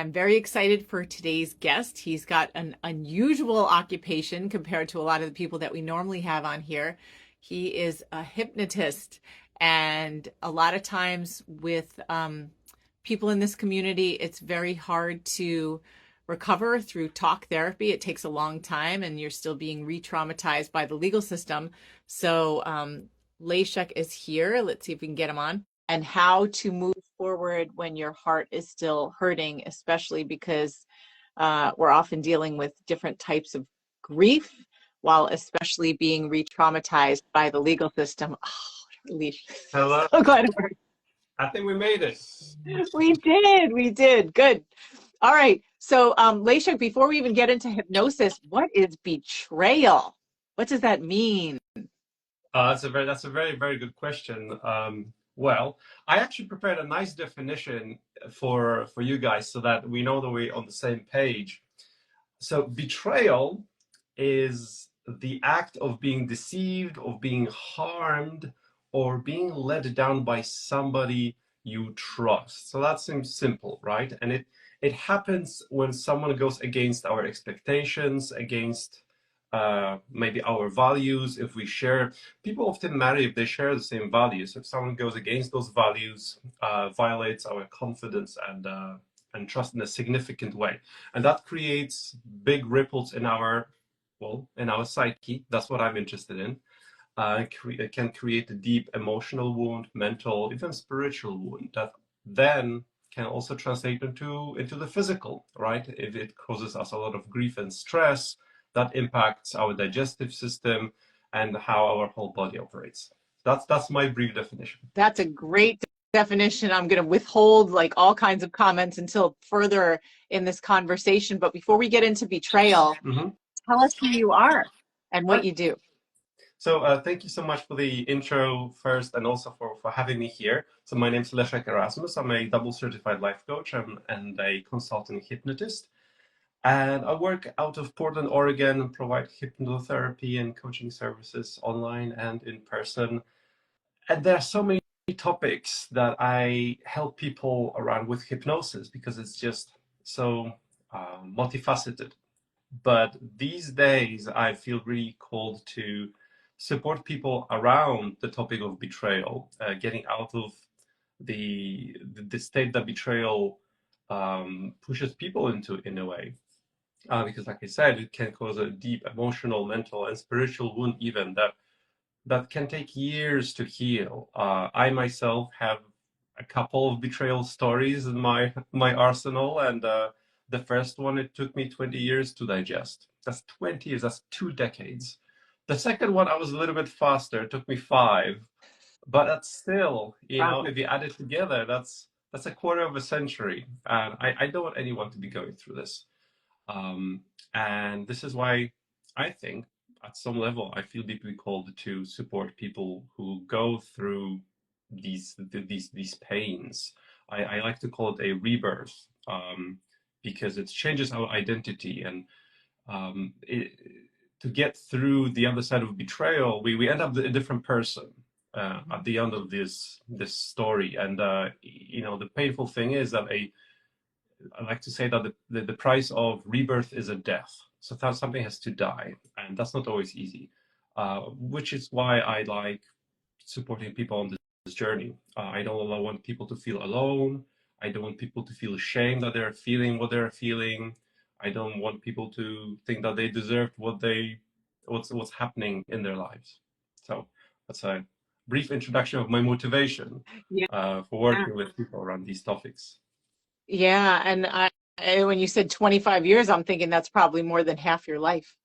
I'm very excited for today's guest. He's got an unusual occupation compared to a lot of the people that we normally have on here. He is a hypnotist, and a lot of times with people in this community, it's very hard to recover through talk therapy. It takes a long time, and you're still being re-traumatized by the legal system. So Leszek is here. Let's see if we can get him on. And how to move forward when your heart is still hurting, especially because we're often dealing with different types of grief while especially being re-traumatized by the legal system. Oh, relief. Hello. So glad it worked. I think we made it. We did. Good. All right. So, Leszek, before we even get into hypnosis, what is betrayal? What does that mean? That's a very, very good question. Well, I actually prepared a nice definition for you guys so that we know that we're on the same page. So betrayal is the act of being deceived, of being harmed, or being let down by somebody you trust. So that seems simple, right? And it happens when someone goes against our expectations, against maybe our values. If we share, people often marry if they share the same values. If someone goes against those values, violates our confidence and trust in a significant way, and that creates big ripples in our, well, in our psyche. That's what I'm interested in. It can create a deep emotional wound, mental, even spiritual wound that then can also translate into the physical, right? If it causes us a lot of grief and stress, that impacts our digestive system and how our whole body operates. That's my brief definition. That's a great definition. I'm going to withhold like all kinds of comments until further in this conversation. But before we get into betrayal, tell us who you are and what you do. So thank you so much for the intro first, and also for having me here. So my name is Leszek Erazmus. I'm a double certified life coach and a consultant hypnotist. And I work out of Portland, Oregon, and provide hypnotherapy and coaching services online and in person. And there are so many topics that I help people around with hypnosis because it's just so multifaceted. But these days, I feel really called to support people around the topic of betrayal, getting out of the state that betrayal pushes people into in a way. Because, like I said, it can cause a deep emotional, mental, and spiritual wound, even that can take years to heal. I myself have a couple of betrayal stories in my arsenal, and the first one, it took me 20 years to digest. That's 20 years. That's 2 decades. The second one, I was a little bit faster. It took me 5, but that's still, Wow. if you add it together, that's a quarter of a century. And I don't want anyone to be going through this. And this is why I think at some level I feel deeply called to support people who go through these pains. I like to call it a rebirth, because it changes our identity, and to get through the other side of betrayal, we end up a different person at the end of this story. And the painful thing is that I like to say that the price of rebirth is a death. So something has to die, and that's not always easy, which is why I like supporting people on this journey. I don't want people to feel alone. I don't want people to feel ashamed that they're feeling what they're feeling. I don't want people to think that they deserve what's happening in their lives. So that's a brief introduction of my motivation Yeah. for working with people around these topics. Yeah. And when you said 25 years, I'm thinking that's probably more than half your life.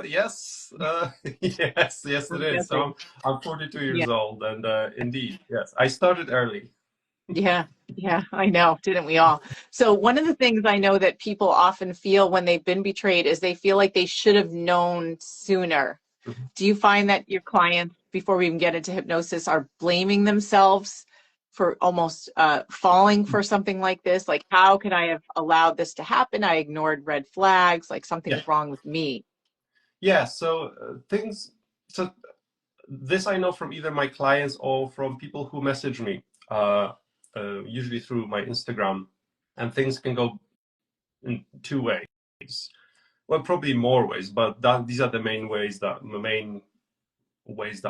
Yes, yes, it I'm is. So guessing. I'm 42 Yeah. years old, and indeed, yes, I started early. Yeah. Yeah. I know. Didn't we all? So one of the things I know that people often feel when they've been betrayed is they feel like they should have known sooner. Mhm. Do you find that your clients, before we even get into hypnosis, are blaming themselves for almost falling for something like this? Like, how could I have allowed this to happen? I ignored red flags, like Yeah, something's wrong with me. yeah. So things. So this I know from either my clients or from people who message me, usually through my Instagram. And things can go in two ways. Well, probably more ways, but these are the main ways that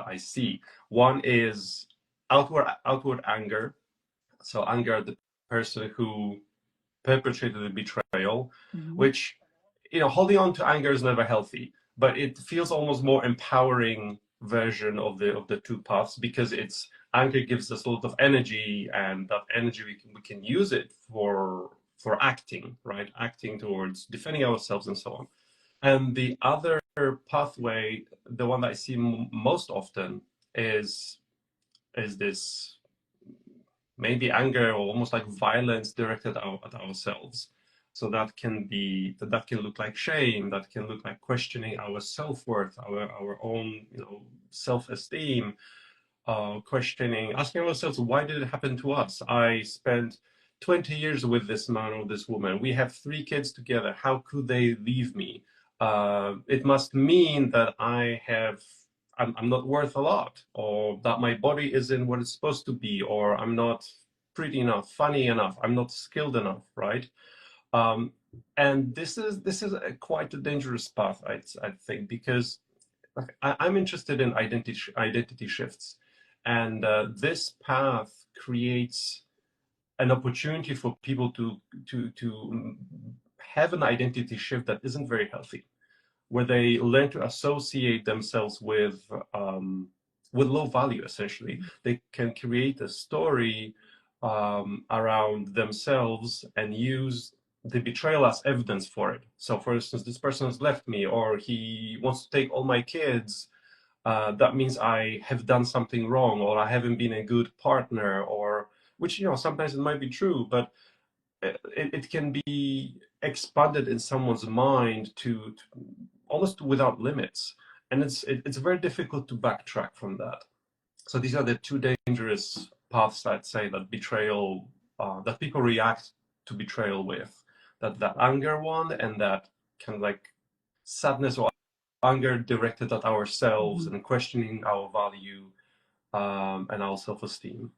I see. One is outward anger. So anger at the person who perpetrated the betrayal, Mhm. which, holding on to anger is never healthy, but it feels almost more empowering version of the two paths, because it's anger gives us a lot of energy, and that energy we can use it for acting, right? Acting towards defending ourselves and so on. And the other pathway, the one that I see most often, is this maybe anger or almost like violence directed at ourselves. So that can look like shame, that can look like questioning our self-worth, our own, self-esteem, questioning, asking ourselves, why did it happen to us? I spent 20 years with this man or this woman. We have 3 kids together. How could they leave me? It must mean that I'm not worth a lot, or that my body isn't what it's supposed to be, or I'm not pretty enough, funny enough, I'm not skilled enough, right? Um, and this is quite a dangerous path, I think, because I'm interested in identity shifts, and this path creates an opportunity for people to have an identity shift that isn't very healthy, where they learn to associate themselves with low value. Essentially, they can create a story around themselves and use the betrayal as evidence for it. So, for instance, this person has left me, or he wants to take all my kids. That means I have done something wrong, or I haven't been a good partner, or which, sometimes it might be true, but it can be expanded in someone's mind to almost without limits, and it's very difficult to backtrack from that. So these are the two dangerous paths, I'd say, that betrayal, that people react to betrayal with, that anger one, and that kind of like sadness or anger directed at ourselves Mhm. and questioning our value, and our self-esteem.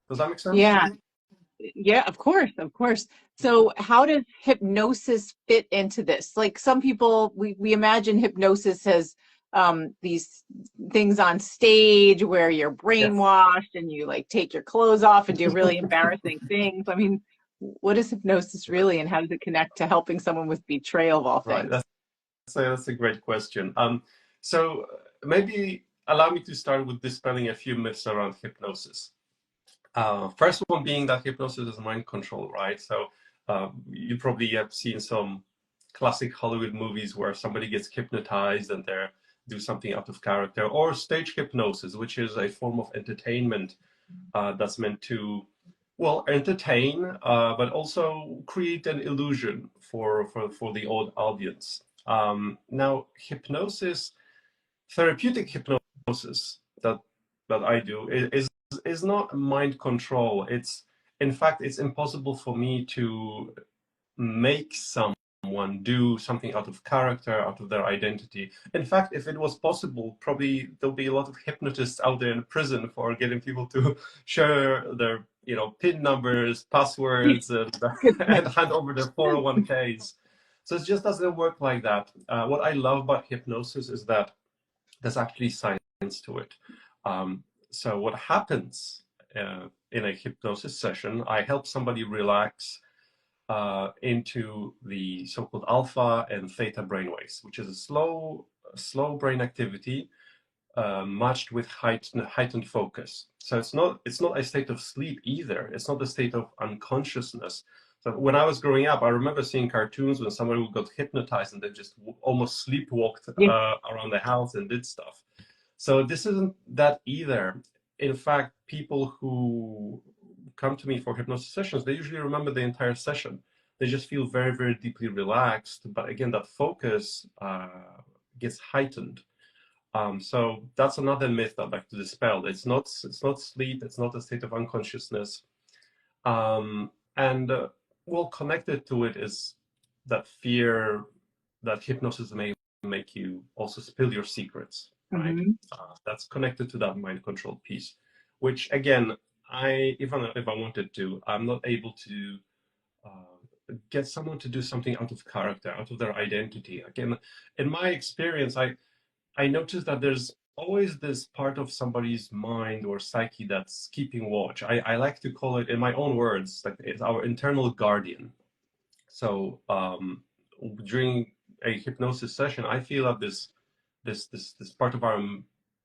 Does that make sense? Yeah, yeah, of course, of course. So how does hypnosis fit into this? Like some people, we imagine hypnosis as these things on stage where you're Yes. brainwashed and you like take your clothes off and do really embarrassing things. I mean, what is hypnosis really, and how does it connect to helping someone with betrayal of all Right. things? That's a great question. So maybe allow me to start with dispelling a few myths around hypnosis. First one being that hypnosis is mind control, right? So you probably have seen some classic Hollywood movies where somebody gets hypnotized and they do something out of character, or stage hypnosis, which is a form of entertainment that's meant to, well, entertain, but also create an illusion for the old audience. Now, hypnosis, therapeutic hypnosis that I do is not mind control. It's, in fact, it's impossible for me to make someone do something out of character, out of their identity. In fact, if it was possible, probably there'll be a lot of hypnotists out there in prison for getting people to share their, PIN numbers, passwords, Good and point. hand over their 401ks. So it just doesn't work like that. What I love about hypnosis is that there's actually science to it. So what happens in a hypnosis session, I help somebody relax into the so-called alpha and theta brainwaves, which is a slow brain activity matched with heightened focus. So it's not a state of sleep either. It's not a state of unconsciousness. So when I was growing up, I remember seeing cartoons when somebody got hypnotized and they just almost sleepwalked Yeah. around the house and did stuff. So this isn't that either. In fact, people who come to me for hypnosis sessions, they usually remember the entire session. They just feel very, very deeply relaxed. But again, that focus gets heightened. So that's another myth I'd like to dispel. It's not sleep. It's not a state of unconsciousness. And well, connected to it is that fear that hypnosis may make you also spill your secrets, right? Mhm. That's connected to that mind control piece, which again, even if I wanted to, I'm not able to get someone to do something out of character, out of their identity. Again, in my experience, I noticed that there's always this part of somebody's mind or psyche that's keeping watch. I like to call it, in my own words, like it's our internal guardian. So during a hypnosis session, I feel that this part of our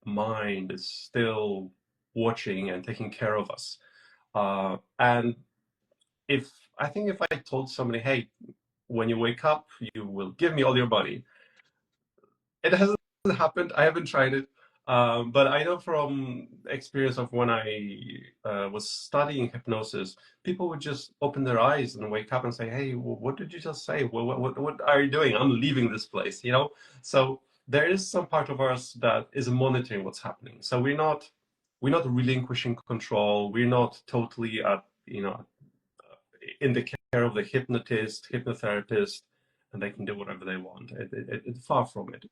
mind is still watching and taking care of us. And if I think if I told somebody, hey, when you wake up, you will give me all your money. It hasn't happened. I haven't tried it. But I know from experience of when I was studying hypnosis, people would just open their eyes and wake up and say, "Hey, what did you just say? What are you doing? I'm leaving this place." You know. So there is some part of us that is monitoring what's happening. So we're not relinquishing control. We're not totally at in the care of the hypnotist, hypnotherapist, and they can do whatever they want. It's far from it.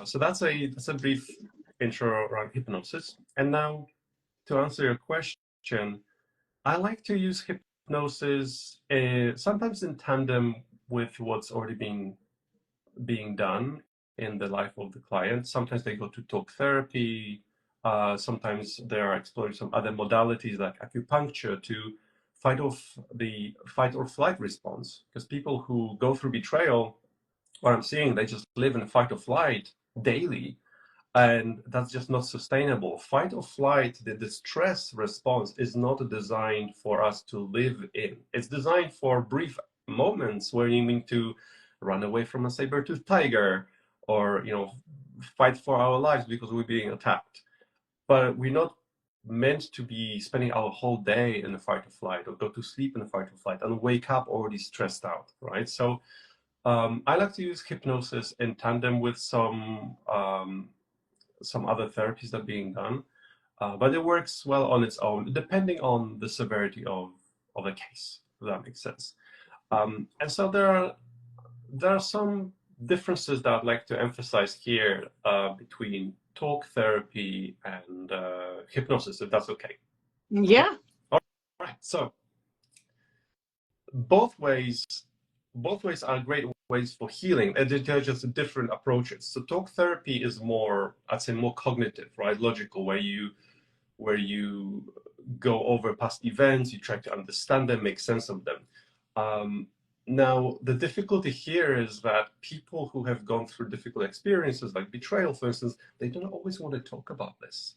So that's a brief intro around hypnosis. And now, to answer your question, I like to use hypnosis sometimes in tandem with what's already being done in the life of the client. Sometimes they go to talk therapy. Sometimes they are exploring some other modalities like acupuncture to fight off the fight or flight response. Because people who go through betrayal, what I'm seeing, they just live in fight or flight daily, and that's just not sustainable. Fight or flight, the stress response is not designed for us to live in. It's designed for brief moments where you need to run away from a saber-toothed tiger, or fight for our lives because we're being attacked. But we're not meant to be spending our whole day in a fight or flight, or go to sleep in a fight or flight and wake up already stressed out, right? So I like to use hypnosis in tandem with some other therapies that are being done, but it works well on its own, depending on the severity of the case. If that makes sense. And so there are some differences that I'd like to emphasize here between talk therapy and hypnosis, if that's okay. Yeah. All right. So both ways both ways are great ways for healing, and they're just different approaches. So talk therapy is more, I'd say, more cognitive, right? Logical, where you go over past events, you try to understand them, make sense of them. Now, the difficulty here is that people who have gone through difficult experiences, like betrayal, for instance, they don't always want to talk about this.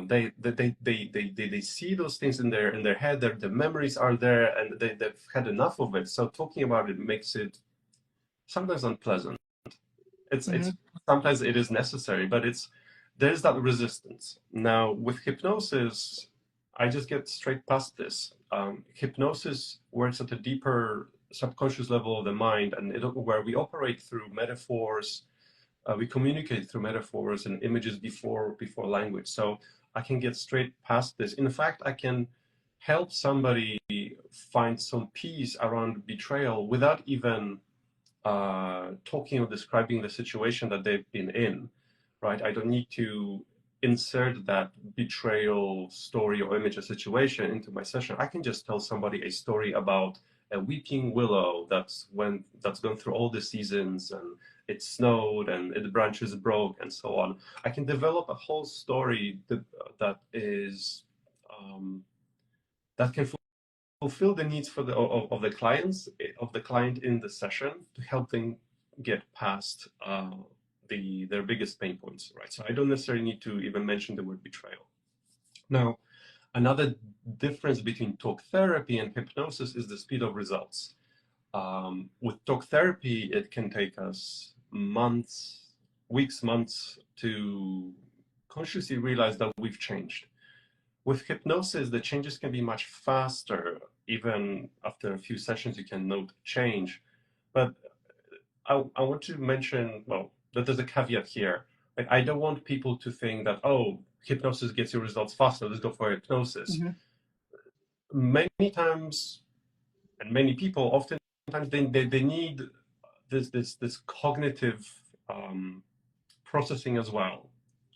They see those things in their head. The memories are there, and they've had enough of it. So talking about it makes it sometimes unpleasant. It's Hmm. sometimes it is necessary, but there's that resistance. Now with hypnosis, I just get straight past this. Hypnosis works at a deeper subconscious level of the mind, and where we operate through metaphors. We communicate through metaphors and images before language. So I can get straight past this. In fact, I can help somebody find some peace around betrayal without even talking or describing the situation that they've been in, right? I don't need to insert that betrayal story or image or situation into my session. I can just tell somebody a story about a weeping willow that's gone through all the seasons, and it snowed and the branches broke and so on. I can develop a whole story that is that can fulfill the needs of the client in the session, to help them get past their biggest pain points, right? So I don't necessarily need to even mention the word betrayal. Now, another difference between talk therapy and hypnosis is the speed of results. With talk therapy, it can take us weeks, months to consciously realize that we've changed. With hypnosis, the changes can be much faster. Even after a few sessions, you can note change. But I want to mention, well, that there's a caveat here. Like, I don't want people to think that, oh, hypnosis gets you results faster, let's go for hypnosis. Hmm. Many times, and many people, oftentimes they need this cognitive processing as well,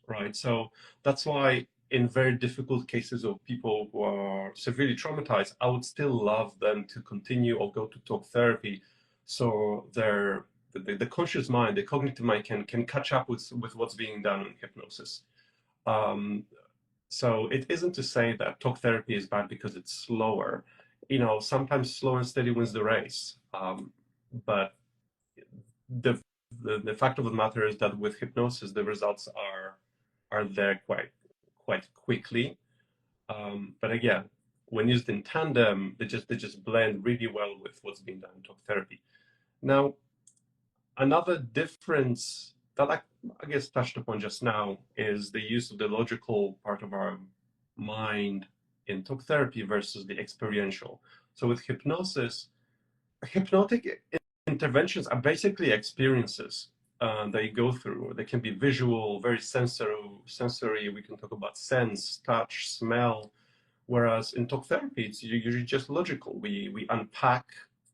right? So that's why in very difficult cases of people who are severely traumatized, I would still love them to continue or go to talk therapy, so the conscious mind, the cognitive mind can catch up with what's being done in hypnosis. Um, so it isn't to say that talk therapy is bad because it's slower. Sometimes slow and steady wins the race. But the, the fact of the matter is that with hypnosis, the results are there quite quickly. But again, when used in tandem, they just blend really well with what's being done in talk therapy. Now, another difference that I guess touched upon just now is the use of the logical part of our mind in talk therapy versus the experiential. So with hypnosis, hypnotic interventions are basically experiences that you go through. They can be visual, very sensory. We can talk about sense, touch, smell. Whereas in talk therapy, it's usually just logical. We unpack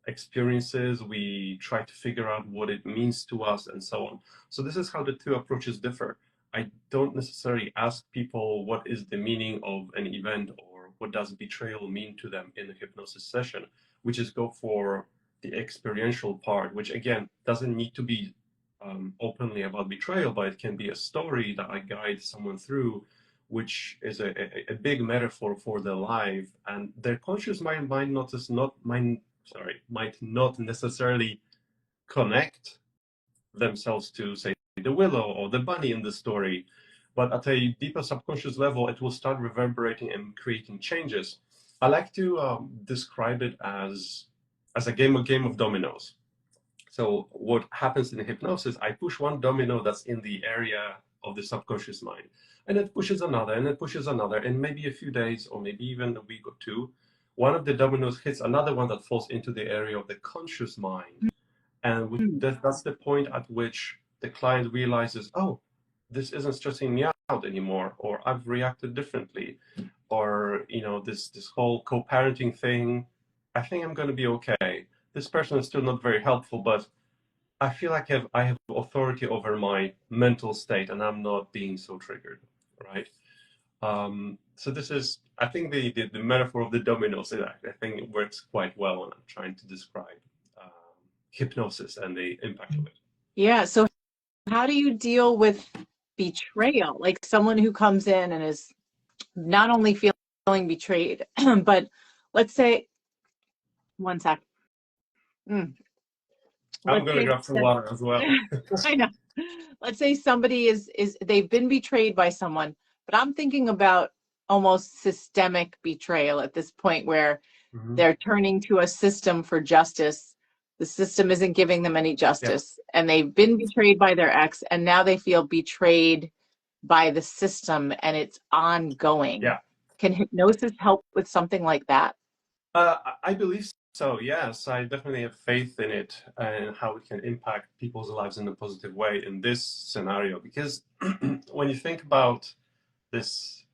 experiences, we try to figure out what it means to us, and so on. So this is how the two approaches differ. I don't necessarily ask people what is the meaning of an event or what does betrayal mean to them in a hypnosis session. We just go for the experiential part, which again doesn't need to be openly about betrayal, but it can be a story that I guide someone through, which is a big metaphor for their life, and their conscious mind might not necessarily connect themselves to, say, the willow or the bunny in the story, but at a deeper subconscious level, it will start reverberating and creating changes. I like to describe it as a game of dominoes. So what happens in hypnosis, I push one domino that's in the area of the subconscious mind, and it pushes another, and it pushes another, and maybe a few days or maybe even a week or two, one of the dominoes hits another one that falls into the area of the conscious mind. And that's the point at which the client realizes, oh, this isn't stressing me out anymore, or I've reacted differently, or this whole co-parenting thing, I think I'm going to be okay. This person is still not very helpful, but I feel like I have authority over my mental state, and I'm not being so triggered, right? So this is, I think, the metaphor of the dominoes. I think it works quite well when I'm trying to describe hypnosis and the impact of it. Yeah. So how do you deal with betrayal? Like someone who comes in and is not only feeling betrayed, but let's say, one sec. I'm Let's going to say grab some that, water as well. I know. Let's say somebody is they've been betrayed by someone, but I'm thinking about almost systemic betrayal at this point where Mhm. they're turning to a system for justice. The system isn't giving them any justice, and they've been betrayed by their ex, and now they feel betrayed by the system, and it's ongoing. Yeah. Can hypnosis help with something like that? I believe so, yes. I definitely have faith in it and how it can impact people's lives in a positive way in this scenario. Because when you think about these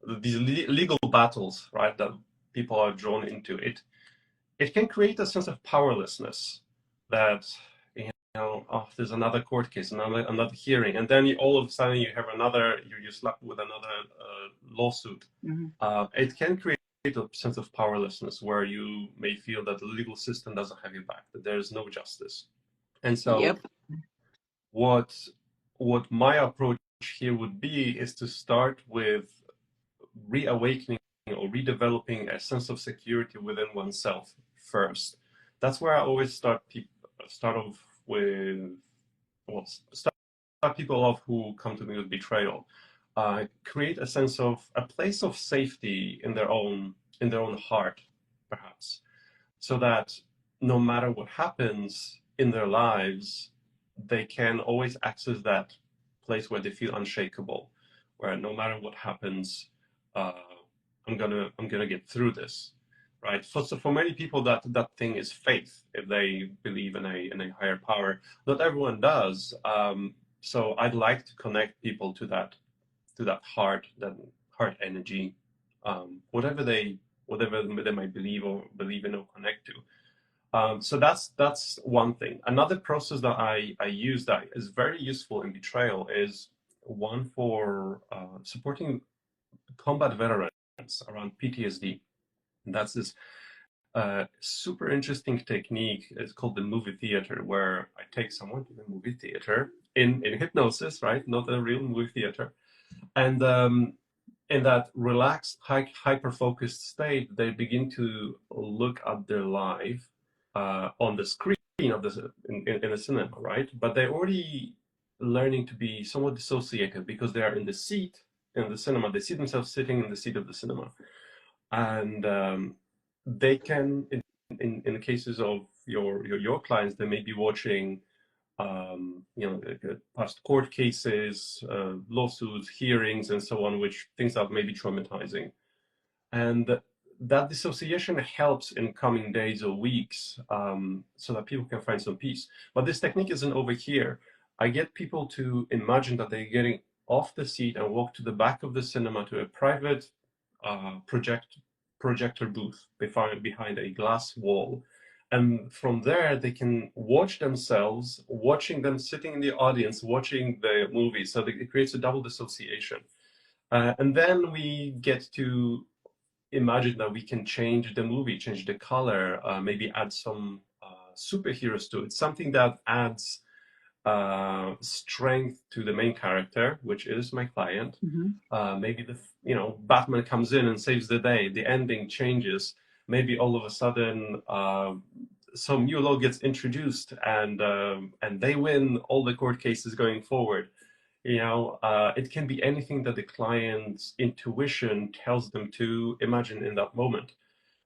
legal battles, right, that people are drawn into, it can create a sense of powerlessness that, oh, there's another court case, another hearing, and then all of a sudden you have you're slapped with another lawsuit. It can create a sense of powerlessness where you may feel that the legal system doesn't have your back, that there's no justice. And so Yep. what my approach here would be is to start with reawakening or redeveloping a sense of security within oneself first. That's where I always start off with, well, start people off who come to me with betrayal. Create a sense of a place of safety in their own heart, perhaps, so that no matter what happens in their lives, they can always access that place where they feel unshakable, where no matter what happens, uh, I'm gonna get through this, right? So for many people, that thing is faith. If they believe in a higher power, not everyone does. So I'd like to connect people to that heart, that heart energy, whatever they might believe in or connect to. So that's one thing. Another process that I use that is very useful in betrayal is one for supporting combat veterans around PTSD. And that's this super interesting technique. It's called the movie theater, where I take someone to the movie theater in hypnosis, right? Not a real movie theater. And in that relaxed, hyper-focused state, they begin to look at their life on the screen of in a cinema, right? But they're already learning to be somewhat dissociated because they are in the seat in the cinema. They see themselves sitting in the seat of the cinema, and they can, in the cases of your clients, they may be watching past court cases, lawsuits, hearings, and so on, which things that may be traumatizing. And that dissociation helps in coming days or weeks, so that people can find some peace. But this technique isn't over here. I get people to imagine that they're getting off the seat and walk to the back of the cinema to a private projector booth behind a glass wall. And from there, they can watch themselves, watching them sitting in the audience, watching the movie. So it creates a double dissociation. And then we get to imagine that we can change the movie, change the color, maybe add some superheroes to it, something that adds strength to the main character, which is my client. Maybe Batman comes in and saves the day. The ending changes. Maybe all of a sudden some new law gets introduced, and they win all the court cases going forward. It can be anything that the client's intuition tells them to imagine in that moment.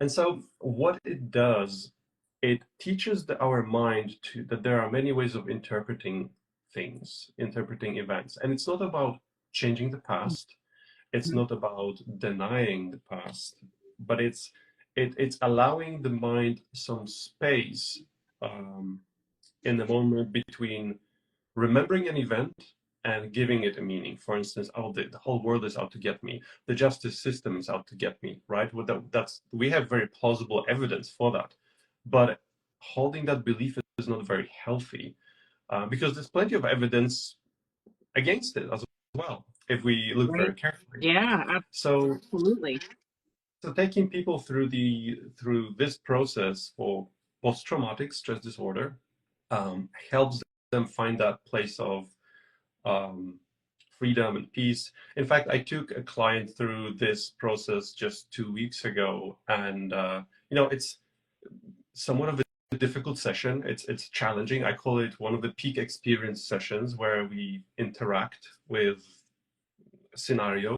And so what it does, it teaches our mind that there are many ways of interpreting things, interpreting events. And it's not about changing the past. It's not about denying the past, but it's allowing the mind some space in the moment between remembering an event and giving it a meaning. For instance, the whole world is out to get me. The justice system is out to get me, right? We have very plausible evidence for that. But holding that belief is not very healthy, because there's plenty of evidence against it as well, if we look very Right. carefully. Yeah, So absolutely. taking people through this process for post-traumatic stress disorder helps them find that place of freedom and peace. In fact, I took a client through this process just 2 weeks ago, and it's somewhat of a difficult session. It's challenging. I call it one of the peak experience sessions, where we interact with scenarios.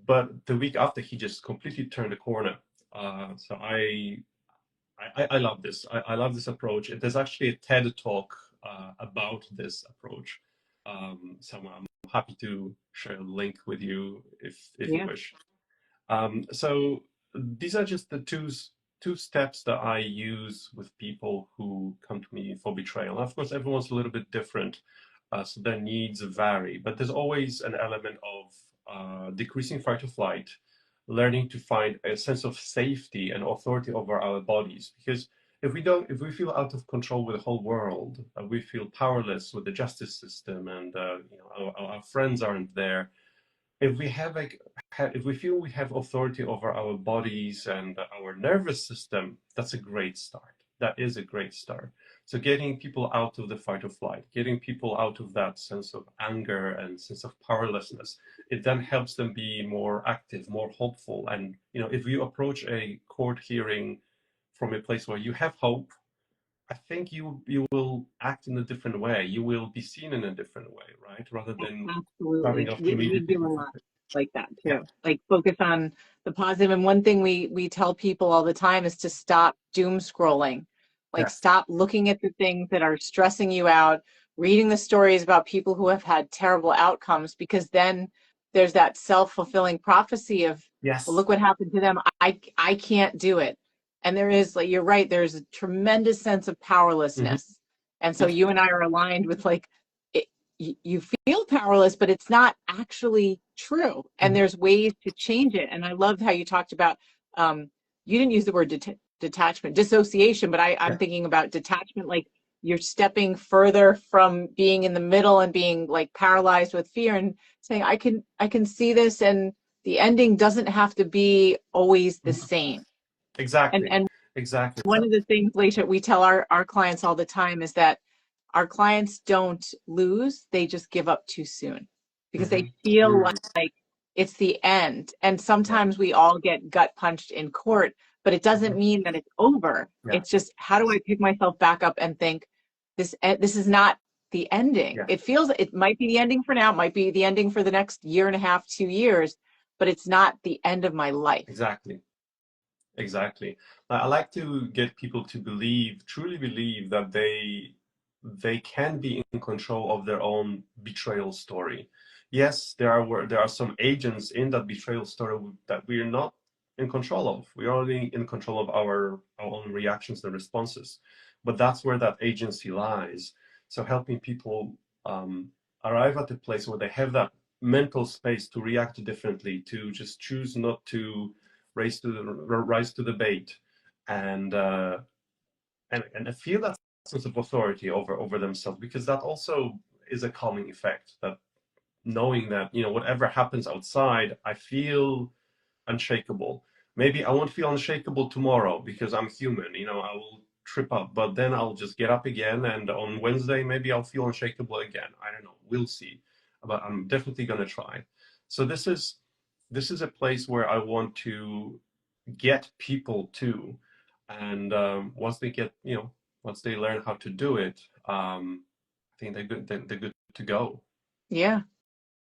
But the week after, he just completely turned a corner. So I love this. I love this approach. There's actually a TED talk about this approach. So I'm happy to share a link with you if you wish. So these are just the two steps that I use with people who come to me for betrayal. Of course, everyone's a little bit different, so their needs vary. But there's always an element of decreasing fight or flight, learning to find a sense of safety and authority over our bodies. Because if we feel out of control with the whole world, we feel powerless with the justice system, and our friends aren't there. If we feel we have authority over our bodies and our nervous system, that's a great start. That is a great start. So getting people out of the fight or flight, getting people out of that sense of anger and sense of powerlessness, it then helps them be more active, more hopeful. And if you approach a court hearing from a place where you have hope, I think you will act in a different way. You will be seen in a different way, right? Rather than starting Absolutely. off We immediately. do a lot like that Yeah. too. Like focus on the positive. And one thing we tell people all the time is to stop doom scrolling. Like Yes. stop looking at the things that are stressing you out, reading the stories about people who have had terrible outcomes, because then there's that self-fulfilling prophecy of, well, Yes. look what happened to them. I can't do it. And there is, like, you're right, there's a tremendous sense of powerlessness. And so you and I are aligned with, like, you feel powerless, but it's not actually true. And there's ways to change it. And I loved how you talked about, you didn't use the word detachment, dissociation, but I'm thinking about detachment, like you're stepping further from being in the middle and being like paralyzed with fear and saying, I can see this, and the ending doesn't have to be always the Mhm. same. Exactly. And Exactly. one of the things, Leisha, we tell our clients all the time is that our clients don't lose, they just give up too soon because they Hmm. feel Mm. like it's the end. And Yeah. sometimes we all get gut punched in court, but it doesn't Hmm. mean that it's over. Yeah. It's just, how do I pick myself back up and think this is not the ending. Yeah. It feels, it might be the ending for now, it might be the ending for the next year and a half, 2 years, but it's not the end of my life. Exactly. Exactly. I like to get people to believe, truly believe that they can be in control of their own betrayal story. Yes, there are some agents in that betrayal story that we're not in control of. We're only in control of our own reactions and responses. But that's where that agency lies. So helping people arrive at a place where they have that mental space to react differently, to just choose not to rise to the bait, and and feel that sense of authority over themselves, because that also is a calming effect. That knowing that, whatever happens outside, I feel unshakable. Maybe I won't feel unshakable tomorrow because I'm human. I will trip up, but then I'll just get up again, and on Wednesday maybe I'll feel unshakable again. I don't know. We'll see, but I'm definitely gonna try. So this is a place where I want to get people to, and once they get, once they learn how to do it, I think they're good to go. Yeah. Yeah.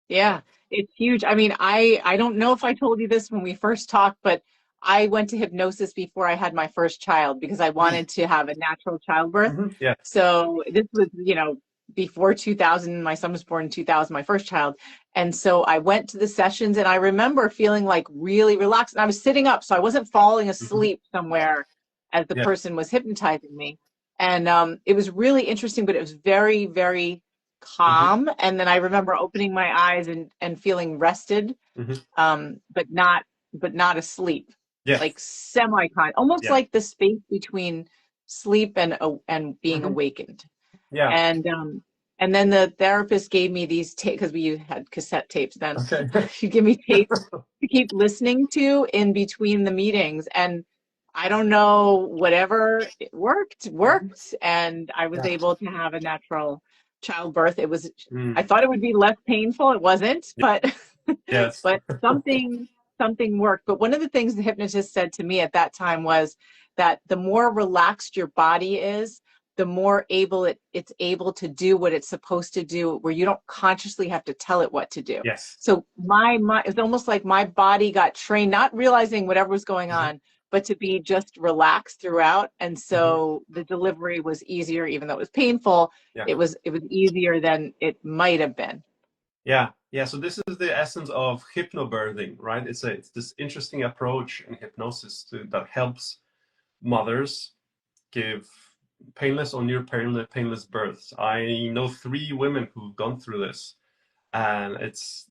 Yeah, it's huge. I mean, I don't know if I told you this when we first talked, but I went to hypnosis before I had my first child because I Mm. wanted to have a natural childbirth. Yeah. So this was, before 2000. My son was born in 2000, my first child. And so I went to the sessions and I remember feeling like really relaxed. And I was sitting up, so I wasn't falling Hmm. asleep somewhere as the Yeah. person was hypnotizing me. And it was really interesting, but it was very, very Hmm. calm. And then I remember opening my eyes and feeling rested, Hmm. but not asleep, Yeah. like semi-con, almost Yeah. like the space between sleep and being Hmm. awakened. Yeah. And then the therapist gave me these tapes because we had cassette tapes then. Okay. She'd give me tapes to keep listening to in between the meetings. And I don't know, whatever it Mhm. worked. And I was Yeah. able to have a natural childbirth. I Mm. thought it would be less painful. It wasn't, but Yes. but something worked. But one of the things the hypnotist said to me at that time was that the more relaxed your body is, the more it's able to do what it's supposed to do, where you don't consciously have to tell it what to do. Yes. So it's almost like my body got trained, not realizing whatever was going Hmm. on, but to be just relaxed throughout. And Hmm. so the delivery was easier, even though it was painful. Yeah. It was easier than it might have been. Yeah. Yeah. So this is the essence of hypnobirthing, right? It's this interesting approach in hypnosis that helps mothers give painless or near painless births. I know 3 women who've gone through this, and it's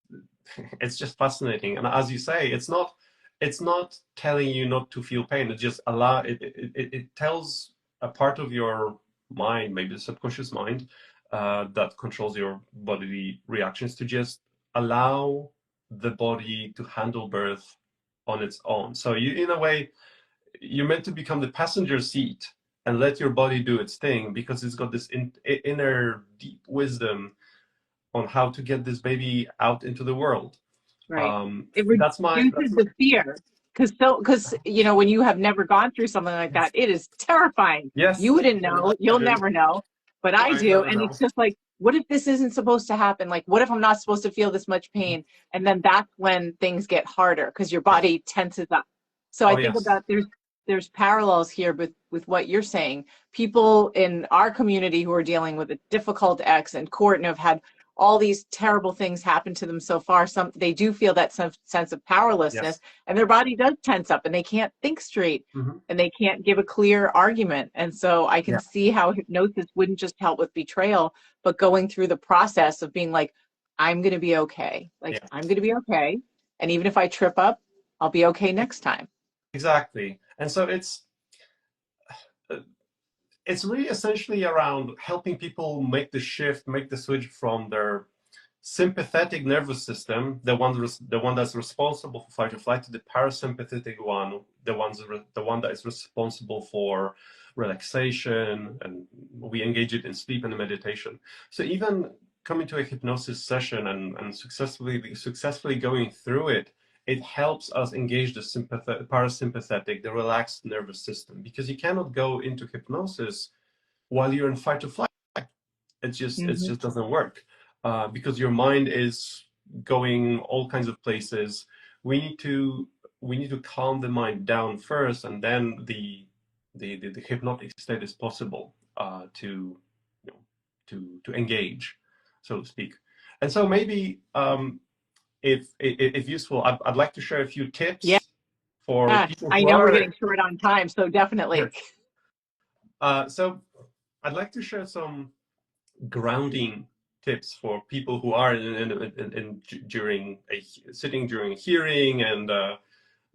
just fascinating. And as you say, it's not telling you not to feel pain. It just it tells a part of your mind, maybe the subconscious mind, that controls your bodily reactions, to just allow the body to handle birth on its own. So you, in a way, you're meant to become the passenger seat and let your body do its thing, because it's got this inner deep wisdom on how to get this baby out into the world. Right. It reduces That's my the fear because when you have never gone through something like that, yes. it is terrifying. You Yes, wouldn't and know, I you'll do. never know, but I I do. never And know. it's just like, what if this isn't supposed to happen? Like, what if I'm not supposed to feel this much pain? And then that's when things get harder because your Yes. body tenses up. So I Oh think yes. about there's parallels here with what you're saying. People in our community who are dealing with a difficult ex in court and have had all these terrible things happen to them so far, they do feel that sense of powerlessness, Yes. and their body does tense up and they can't think straight Hmm. and they can't give a clear argument. And so I can Yeah. see how hypnosis wouldn't just help with betrayal, but going through the process of being like, I'm going to be okay. Like, Yeah. I'm going to be okay. And even if I trip up, I'll be okay next time. Exactly. And so uh, it's really essentially around helping people make the shift, make the switch from their sympathetic nervous system, the one that's responsible for fight or flight, to the parasympathetic one, the one that is responsible for relaxation, and we engage it in sleep and meditation. So even coming to a hypnosis session and successfully going through it, it helps us engage the parasympathetic, the relaxed nervous system, because you cannot go into hypnosis while you're in fight or flight. It just doesn't work, because your mind is going all kinds of places. We need to calm the mind down first, and then the hypnotic state is possible, to you know to engage, so to speak. And so maybe, if useful, I'd like to share a few Yeah, tips for people I who know we're are. getting short on time, so definitely. Yes. So I'd like to share some grounding tips for people who are during sitting during a hearing, and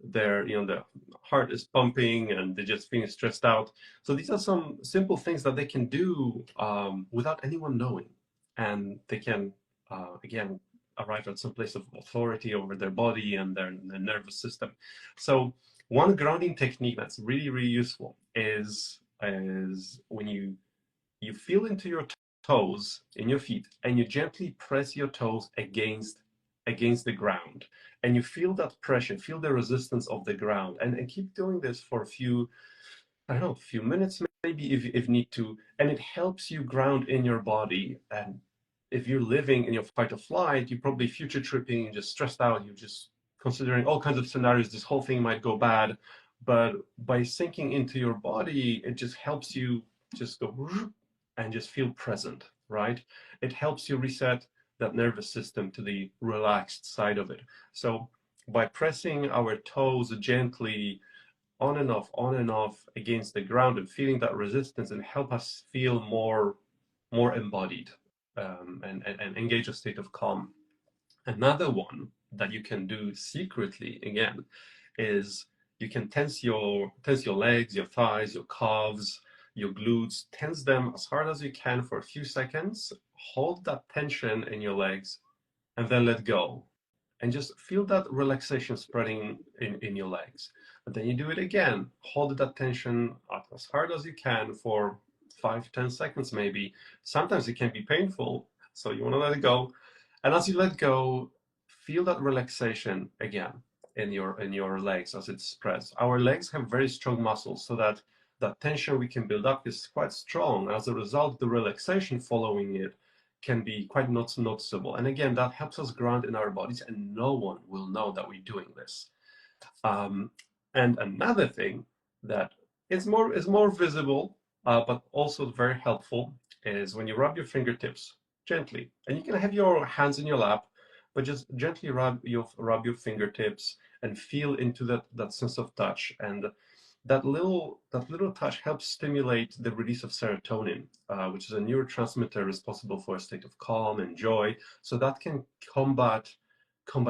their the heart is pumping and they're just feeling stressed out. So these are some simple things that they can do, without anyone knowing, and they can, again, arrive at some place of authority over their body and their nervous system. So one grounding technique that's really useful is when you feel into your toes in your feet, and you gently press your toes against the ground, and you feel that pressure, feel the resistance of the ground, and keep doing this for a few, I don't know, a few minutes maybe, if need to, and it helps you ground in your body. And if you're living in your fight or flight, you're probably future tripping and just stressed out, you're just considering all kinds of scenarios, this whole thing might go bad. But by sinking into your body, it just helps you just go and just feel present, right? It helps you reset that nervous system to the relaxed side of it. So by pressing our toes gently on and off against the ground, and feeling that resistance, and help us feel more embodied, and engage a state of calm. Another one that you can do secretly, again, is you can tense your legs, your thighs, your calves, your glutes. Tense them as hard as you can for a few seconds. Hold that tension in your legs, and then let go. And just feel that relaxation spreading in your legs. And then you do it again. Hold that tension up as hard as you can for 5-10 seconds maybe. Sometimes it can be painful, so you want to let it go. And as you let go, feel that relaxation again in your legs as it spreads. Our legs have very strong muscles, so that tension we can build up is quite strong. As a result, the relaxation following it can be quite noticeable. And again, that helps us ground in our bodies, and no one will know that we're doing this. Um, and another thing that is more visible, but also very helpful, is when you rub your fingertips gently, and you can have your hands in your lap, but just gently rub your fingertips and feel into that sense of touch. And that little touch helps stimulate the release of serotonin, which is a neurotransmitter responsible for a state of calm and joy. So that can combat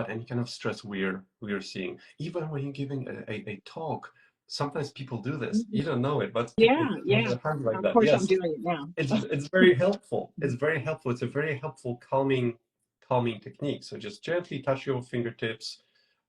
any kind of stress we're seeing. Even when you're giving a talk, sometimes people do this. Mhm. You don't know it, but Yeah, people move yeah. their hands like Of that. course, I'm Yes, doing it now. it's very helpful. It's very helpful. It's a very helpful calming technique. So just gently touch your fingertips,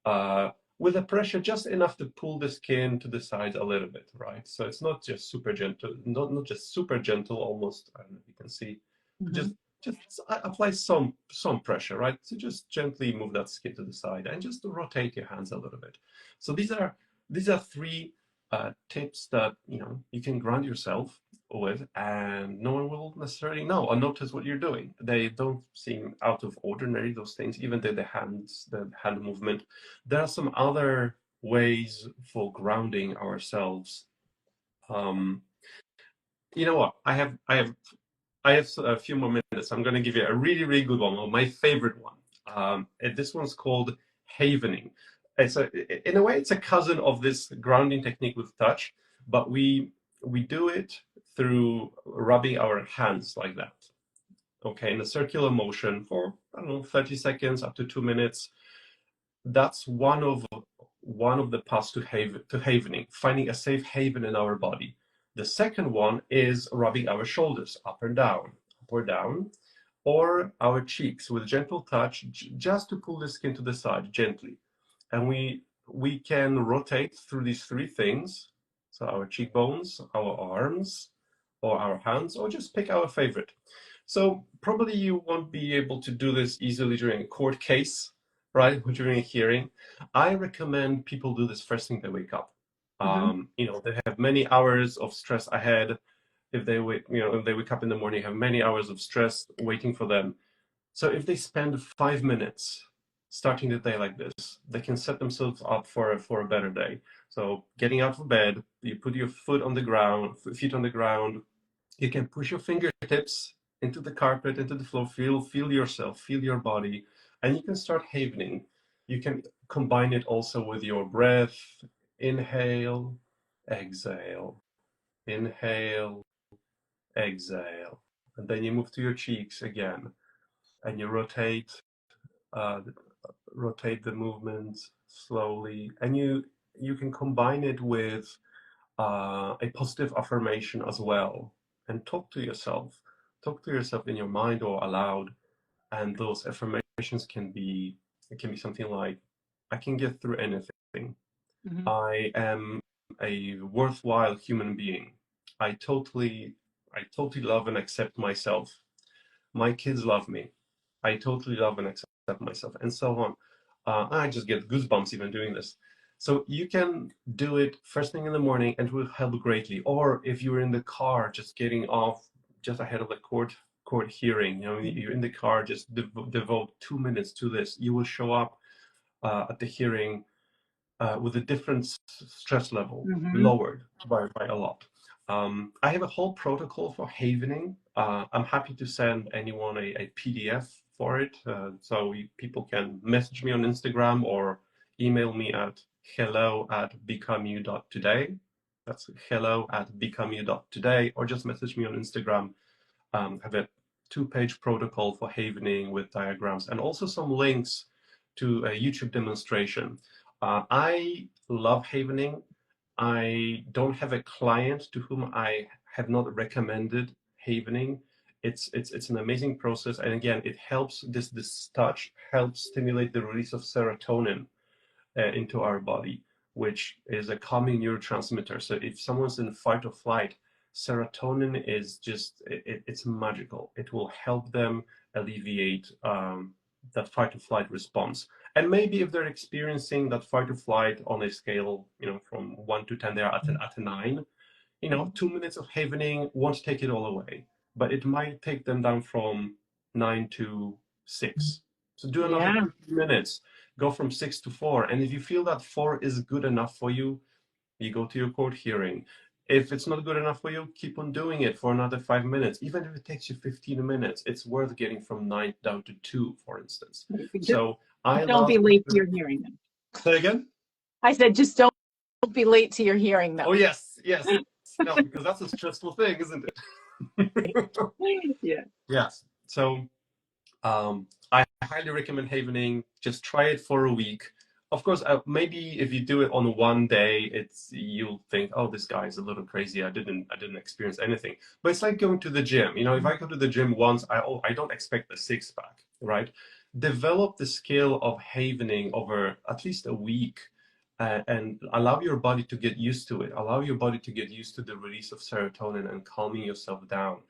uh, with the pressure just enough to pull the skin to the side a little bit, right? So it's not just super gentle, not just super gentle, almost. I don't know if you can see, but Hmm. just apply some pressure, right? So just gently move that skin to the side and just rotate your hands a little bit. So these are three, tips that you can ground yourself with, and no one will necessarily know or notice what you're doing. They don't seem out of ordinary, those things, even the hand movement. There are some other ways for grounding ourselves. Um, you know what? I have a few more minutes. I'm going to give you a really good one, my favorite one. And this one's called havening. In a way, it's a cousin of this grounding technique with touch, but we do it through rubbing our hands like that. Okay, in a circular motion for, I don't know, 30 seconds up to 2 minutes. That's one of the paths to havening, finding a safe haven in our body. The second one is rubbing our shoulders up and down, up or down. or our cheeks with gentle touch, just to pull the skin to the side gently. And we can rotate through these three things. So our cheekbones, our arms, or our hands, or just pick our favorite. So probably you won't be able to do this easily during a court case, right? Or during a hearing. I recommend people do this first thing they wake up. Mm-hmm. They have many hours of stress ahead. If they if they wake up in the morning, have many hours of stress waiting for them. So if they spend 5 minutes starting the day like this, they can set themselves up for a better day. So getting out of bed, you put your feet on the ground. You can push your fingertips into the carpet, into the floor. Feel yourself, feel your body, and you can start havening. You can combine it also with your breath. Inhale, exhale, inhale, exhale, and then you move to your cheeks again, and you uh, rotate the movement slowly, and you can combine it with a positive affirmation as well, and talk to yourself in your mind or aloud, and those affirmations can be something like, I can get through anything. Mm-hmm. I am a worthwhile human being. I totally love and accept myself. My kids love me. I totally love and accept myself, and so on. I just get goosebumps even doing this. So you can do it first thing in the morning, and it will help greatly. Or if you're in the car, just getting off just ahead of the court hearing, you're in the car, just devote 2 minutes to this. You will show up at the hearing with a different stress level, Mm-hmm. lowered by a lot. I have a whole protocol for havening. I'm happy to send anyone a PDF for it, so people can message me on Instagram or email me at hello@becomeyou.today. That's hello@becomeyou.today, or just message me on Instagram. Have a two-page protocol for havening with diagrams and also some links to a YouTube demonstration. I love havening. I don't have a client to whom I have not recommended havening. It's an amazing process, and again, it helps. This touch helps stimulate the release of serotonin into our body, which is a calming neurotransmitter. So if someone's in fight or flight, serotonin is it's magical. It will help them alleviate that fight or flight response. And maybe if they're experiencing that fight or flight on a scale, from 1 to 10, they're at a 9. 2 minutes of havening won't take it all away, but it might take them down from 9 to 6. So do another Yeah. 2 minutes, go from 6 to 4. And if you feel that 4 is good enough for you, you go to your court hearing. If it's not good enough for you, keep on doing it for another 5 minutes. Even if it takes you 15 minutes, it's worth getting from 9 down to 2, for instance. Just So I don't be love. late to your hearing then. Say again? I said, just don't be late to your hearing Oh, though. yes, yes. No, because that's a stressful thing, isn't it? Yeah. Yes. So I highly recommend havening. Just try it for a week. Of course, maybe if you do it on one day, you'll think, oh, this guy is a little crazy. I didn't experience anything. But it's like going to the gym. If I go to the gym once, I don't expect a six pack, right? Develop the skill of havening over at least a week, and allow your body to get used to it. Allow your body to get used to the release of serotonin and calming yourself down,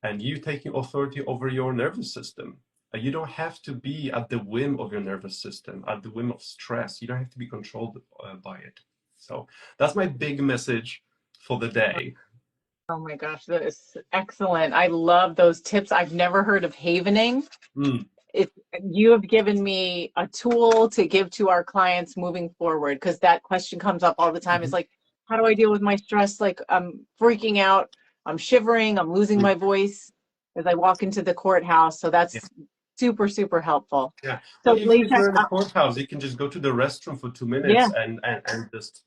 and you taking authority over your nervous system. You don't have to be at the whim of your nervous system, at the whim of stress. You don't have to be controlled by it. So that's my big message for the day. Oh my gosh, that is excellent. I love those tips. I've never heard of havening. Mm. If you have given me a tool to give to our clients moving forward, because that question comes up all the time. It's Mhm. like, how do I deal with my stress? Like, I'm freaking out, I'm shivering, I'm losing Mm. my voice as I walk into the courthouse. So Yeah. that's super, super helpful. Yeah. So Well, even if Leszek, you're in a courthouse, you can just go to the restroom for 2 minutes yeah, and just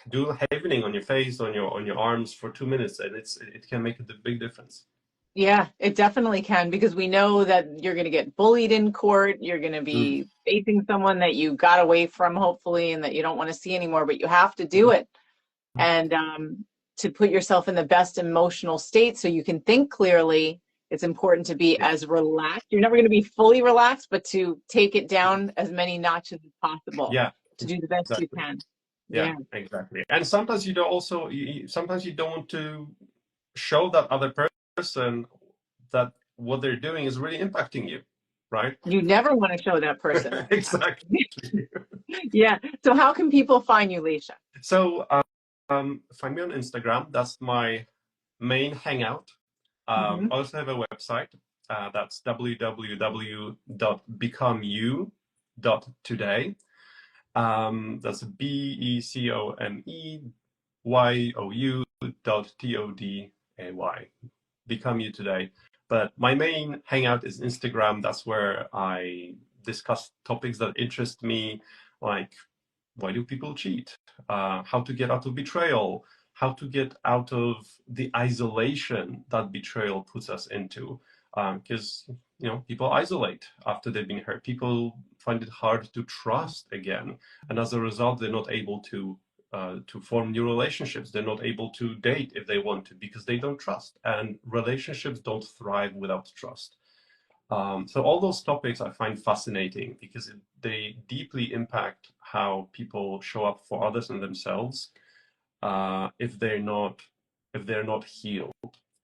do havening on your face, on your arms for 2 minutes, and it can make a big difference. yeah, it definitely can, because we know that you're going to get bullied in court. You're going to Mm. be facing someone that you got away from, hopefully, and that you don't want to see anymore, but you have to do it. And to put yourself in the best emotional state so you can think clearly It's important to be Yeah, as relaxed. You're never going to be fully relaxed, but to take it down as many notches as possible yeah, to do the best you exactly. can. Yeah, Yeah. exactly. And sometimes you don't also, sometimes you don't want to show that other person that what they're doing is really impacting you, right? You never want to show that person. Exactly. Yeah. So how can people find you, Leisha? So, find me on Instagram. That's my main hangout. Hmm. I also have a website. That's www.becomeyou.today. That's BECOMEYOU.TODAY. Become You Today. But my main hangout is Instagram. That's where I discuss topics that interest me, like why do people cheat? How to get out of betrayal? How to get out of the isolation that betrayal puts us into? Because people isolate after they've been hurt. People find it hard to trust again, and as a result, they're not able to form new relationships. They're not able to date if they want to because they don't trust, and relationships don't thrive without trust. So all those topics I find fascinating because they deeply impact how people show up for others and themselves if they're not healed,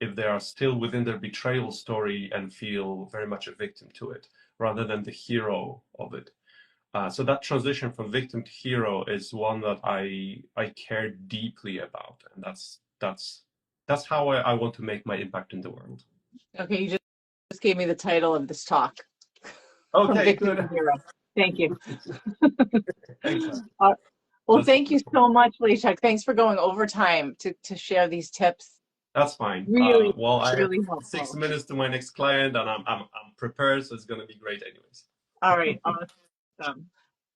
if they are still within their betrayal story and feel very much a victim to it, rather than the hero of it. So that transition from victim to hero is one that I care deeply about, and that's how I want to make my impact in the world. Okay, you just gave me the title of this talk, From Okay, Victim good. to Hero. Thank you. Exactly. Uh, well, That's thank you wonderful. so much, Leszek. Thanks for going overtime to share these tips. That's fine. Really, Well, I have really 6 helpful. minutes to my next client, and I'm prepared, so it's going to be great, anyways. All right, awesome.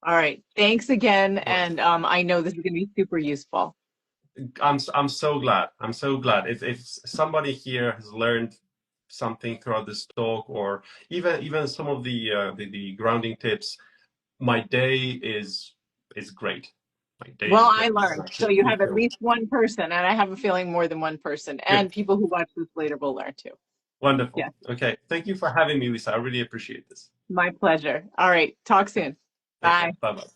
All right, thanks again. Well, And I know this is going to be super useful. I'm so glad. I'm so glad. If somebody here has learned something throughout this talk, or even some of the grounding tips, my day is great. My day Well, is I great. learned. I So feel you have at fulfilled. least one person, and I have a feeling more than one person. Good. And people who watch this later will learn too. Wonderful. Yes, Okay. Thank you for having me, Lisa. I really appreciate this. my pleasure. All right, talk soon. Take Bye. care. Bye bye.